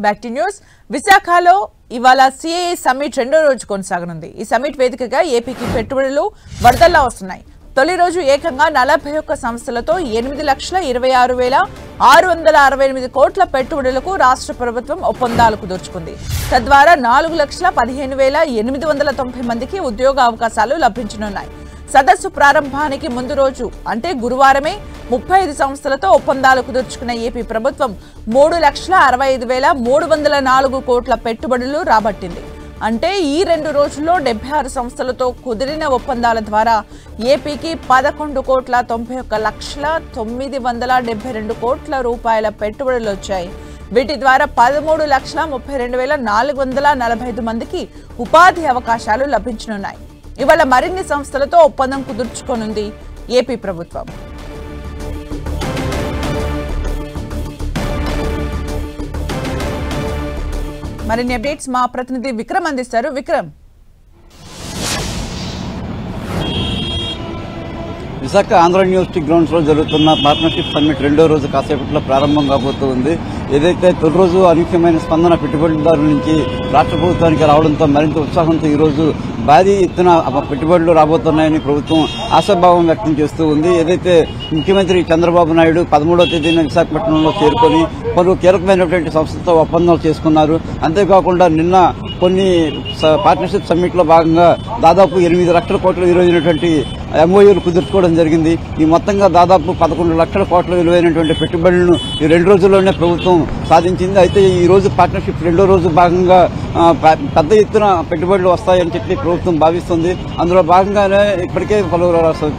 Back to news. విశాఖలో ఇవాళ CIA summit రెండో రోజు కొనసాగనుంది. ఈ సమ్మిట్ వేదికగా ఏపీకి పెట్టుబడులు వరదల్లా వస్తున్నాయి. తొలి రోజు ఏకంగా 41 సంస్థలతో 8,26,668 కోట్ల పెట్టుబడులకు రాష్ట్ర ప్రభుత్వం ఒప్పందాలు కుదుర్చుకుంది. తద్వారా 4,15,890 మందికి ఉద్యోగ అవకాశాలు లభించనున్నాయి. సదస్సు ప్రారంభానికి ముందు రోజు అంటే గురువారమే 35 సంస్థలతో ఒప్పందాలు కుదుర్చుకున్న ఏపీ ప్రభుత్వం 3,65,304 కోట్ల పెట్టుబడులు రాబట్టింది. అంటే ఈ 2 రోజుల్లో 76 సంస్థలతో కుదిరిన ఒప్పందాల ద్వారా ఏపీకి 11,91,972 కోట్ల రూపాయల పెట్టుబడులు వచ్చాయి. వీటి ద్వారా 13,32,445 మందికి ఉపాధి అవకాశాలు లభించనున్నాయి. ఇవాళ మరిన్ని సంస్థలతో ఒప్పందం కుదుర్చుకోనుంది ఏపీ ప్రభుత్వం. మరిన్ని అప్డేట్స్ మా ప్రతినిధి విక్రమ్ అందిస్తారు. విక్రమ్, విశాఖ ఆంధ్ర యూనివర్సిటీ గ్రౌండ్స్ లో జరుగుతున్న పార్ట్నర్షిప్ సమ్మిట్ రెండో రోజు కాసేపట్లో ప్రారంభం కాబోతుంది. ఏదైతే తొలి రోజు అనూహ్యమైన స్పందన పెట్టుబడిదారుల నుంచి రాష్ట్ర ప్రభుత్వానికి రావడంతో మరింత ఉత్సాహంతో ఈ రోజు భారీ ఎత్తున పెట్టుబడులు రాబోతున్నాయని ప్రభుత్వం ఆశాభావం వ్యక్తం చేస్తూ ఉంది. ఏదైతే ముఖ్యమంత్రి చంద్రబాబు నాయుడు 13వ తేదీన విశాఖపట్నంలో చేరుకొని పలు కీలకమైనటువంటి సంస్థలతో ఒప్పందాలు చేసుకున్నారు. అంతేకాకుండా నిన్న కొన్ని పార్ట్నర్షిప్ సమ్మిట్ లో భాగంగా దాదాపు 8 లక్షల కోట్ల విలువైనటువంటి ఎంఓయూలు కుదుర్చుకోవడం జరిగింది. ఈ మొత్తంగా దాదాపు 11 లక్షల కోట్ల విలువైనటువంటి పెట్టుబడులను ఈ 2 రోజుల్లోనే ప్రభుత్వం సాధించింది. అయితే ఈ రోజు పార్ట్నర్షిప్ రెండో రోజు భాగంగా పెద్ద ఎత్తున పెట్టుబడులు వస్తాయని చెప్పి ప్రభుత్వం భావిస్తుంది. అందులో భాగంగానే ఇప్పటికే పలు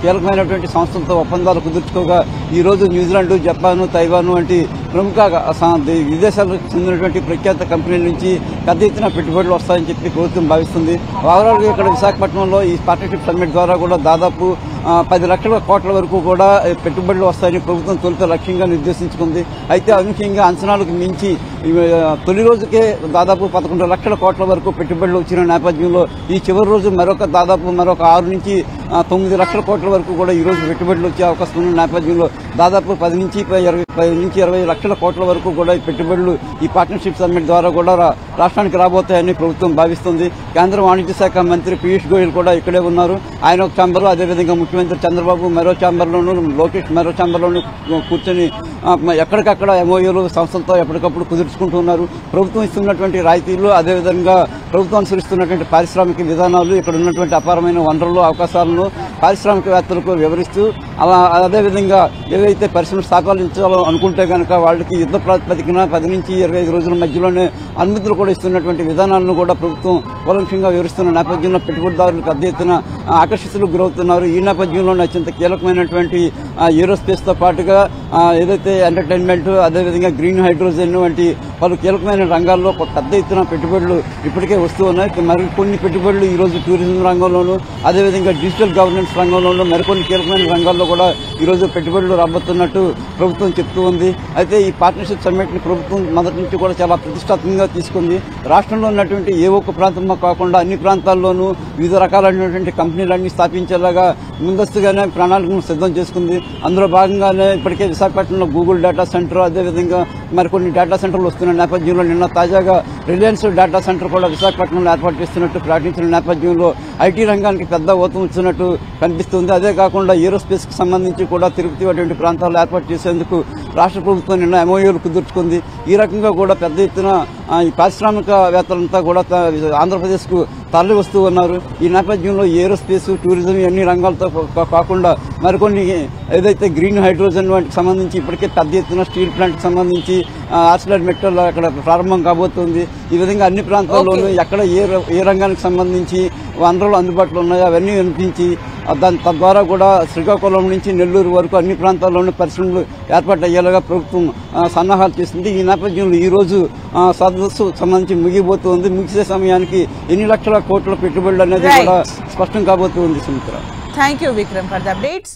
కీలకమైనటువంటి సంస్థలతో ఒప్పందాలు కుదుర్చుకోగా ఈ రోజు న్యూజిలాండ్, జపాన్, తైవాన్ వంటి ప్రముఖ విదేశాలకు చెందినటువంటి ప్రఖ్యాత కంపెనీల నుంచి పెద్ద ఎత్తున పెట్టుబడులు వస్తాయని చెప్పి ప్రభుత్వం భావిస్తుంది. ఓవరాల్ గా ఇక్కడ విశాఖపట్నంలో ఈ పార్ట్నర్షిప్ సమ్మిట్ ద్వారా కూడా దాదాపు 10 లక్షల కోట్ల వరకు కూడా పెట్టుబడులు వస్తాయని ప్రభుత్వం తొలుత లక్ష్యంగా నిర్దేశించుకుంది. అయితే అనూహ్యంగా అంచనాలకు మించి తొలి రోజుకే దాదాపు 11 లక్షల కోట్ల వరకు పెట్టుబడులు వచ్చిన నేపథ్యంలో ఈ చివరి రోజు దాదాపు మరొక 6 నుంచి 9 లక్షల కోట్ల వరకు కూడా ఈ రోజు పెట్టుబడులు వచ్చే అవకాశం ఉన్న నేపథ్యంలో దాదాపు 10 నుంచి 20 లక్షల కోట్ల వరకు కూడా ఈ పెట్టుబడులు ఈ పార్ట్నర్షిప్ సమ్మిట్ ద్వారా కూడా రాష్ట్రానికి రాబోతాయని ప్రభుత్వం భావిస్తుంది. కేంద్ర వాణిజ్య శాఖ మంత్రి పీయూష్ గోయల్ కూడా ఇక్కడే ఉన్నారు. ఆయన ఒక ఛాంబర్లో, అదేవిధంగా ముఖ్యమంత్రి చంద్రబాబు మరో ఛాంబర్లోనూ, లోకేష్ మరో ఛాంబర్లోనూ కూర్చొని ఎక్కడికక్కడ ఎంఓయూలు సంస్థలతో ఎప్పటికప్పుడు కుదుర్చుకుంటూ ఉన్నారు. ప్రభుత్వం ఇస్తున్నటువంటి రాయితీలు, అదేవిధంగా ప్రభుత్వం అనుసరిస్తున్నటువంటి పారిశ్రామిక విధానాలు, ఇక్కడ ఉన్నటువంటి అపారమైన వనరులు, అవకాశాలను పారిశ్రామికవేత్తలకు వివరిస్తూ అదేవిధంగా ఏవైతే పరిశ్రమలు స్థాపించాలో అనుకుంటే కనుక వాళ్ళకి యుద్ధ ప్రాతిపదికన 10 నుంచి 25 రోజుల మధ్యలోనే అనుమతులు కూడా ఇస్తున్నటువంటి విధానాలను కూడా ప్రభుత్వం కూలంకషంగా వివరిస్తున్న నేపథ్యంలో పెట్టుబడిదారులు పెద్ద ఎత్తున ఆకర్షితులకు గురవుతున్నారు. ఈ నేపథ్యంలోనే అత్యంత కీలకమైనటువంటి ఏరోస్పేస్ తో పాటుగా ఏదైతే ఎంటర్టైన్మెంట్, అదేవిధంగా గ్రీన్ హైడ్రోజన్ వంటి పలు కీలకమైన రంగాల్లో పెద్ద ఎత్తున పెట్టుబడులు ఇప్పటికే వస్తూ ఉన్నాయి. మరికొన్ని పెట్టుబడులు ఈ రోజు టూరిజం రంగంలోనూ, అదేవిధంగా డిజిటల్ గవర్నెన్స్ రంగంలోనూ, మరికొన్ని కీలకమైన రంగాల్లో కూడా ఈ రోజు పెట్టుబడులు రాబోతున్నట్టు ప్రభుత్వం చెప్తూ ఉంది. అయితే ఈ పార్ట్నర్షిప్ సమ్మిట్ ని ప్రభుత్వం మొదటి నుంచి కూడా చాలా ప్రతిష్టాత్మకంగా తీసుకుంది. రాష్ట్రంలో ఉన్నటువంటి ఏ ఒక్క ప్రాంతంలో కాకుండా అన్ని ప్రాంతాల్లోనూ వివిధ రకాలైనటువంటి కంపెనీలన్నీ స్థాపించేలాగా ముందస్తుగానే ప్రణాళికను సిద్ధం చేసుకుంది. అందులో భాగంగానే ఇప్పటికే విశాఖపట్నంలో గూగుల్ డేటా సెంటర్, అదేవిధంగా మరికొన్ని డేటా సెంటర్లు వస్తున్న నేపథ్యంలో నిన్న తాజాగా రిలయన్స్ డేటా సెంటర్ కూడా విశాఖపట్నంలో ఏర్పాటు చేస్తున్నట్టు ప్రకటించిన నేపథ్యంలో ఐటీ రంగానికి పెద్ద ఊతం ఇచ్చినట్టు కనిపిస్తుంది. అదే కాకుండా ఏరోస్పేస్ కి సంబంధించి కూడా తిరుపతి వంటి ప్రాంతాల్లో ఏర్పాటు చేసేందుకు రాష్ట్ర ప్రభుత్వం నిన్న ఎంఓయూలు కుదుర్చుకుంది. ఈ రకంగా కూడా పెద్ద ఎత్తున ఈ పారిశ్రామికవేత్తలంతా కూడా ఆంధ్రప్రదేశ్ కు తరలి వస్తూ ఉన్నారు. ఈ నేపథ్యంలో ఏరోస్పేస్, టూరిజం అన్ని రంగాలతో కాకుండా మరికొన్ని ఏదైతే గ్రీన్ హైడ్రోజన్ వాటికి సంబంధించి ఇప్పటికే పెద్ద ఎత్తున స్టీల్ ప్లాంట్ కి సంబంధించి ఆర్సిలర్ మెటల్ అక్కడ ప్రారంభం కాబోతుంది. ఈ విధంగా అన్ని ప్రాంతాల్లోనూ ఎక్కడ ఏ రంగానికి సంబంధించి వనరులు అందుబాటులో ఉన్నాయో అవన్నీ వినిపించి తద్వారా కూడా శ్రీకాకుళం నుంచి నెల్లూరు వరకు అన్ని ప్రాంతాల్లోనూ పరిశ్రమలు ఏర్పాటు అయ్యేలాగా ప్రభుత్వం సన్నాహాలు చేస్తుంది. ఈ నేపథ్యంలో ఈ రోజు సదస్సు సంబంధించి ముగిపోతుంది. ముగిసే సమయానికి ఎన్ని లక్షల కోట్ల పెట్టుబడులు అనేది కూడా స్పష్టం కాబోతుంది. Sumitra, thank you Vikram for the updates.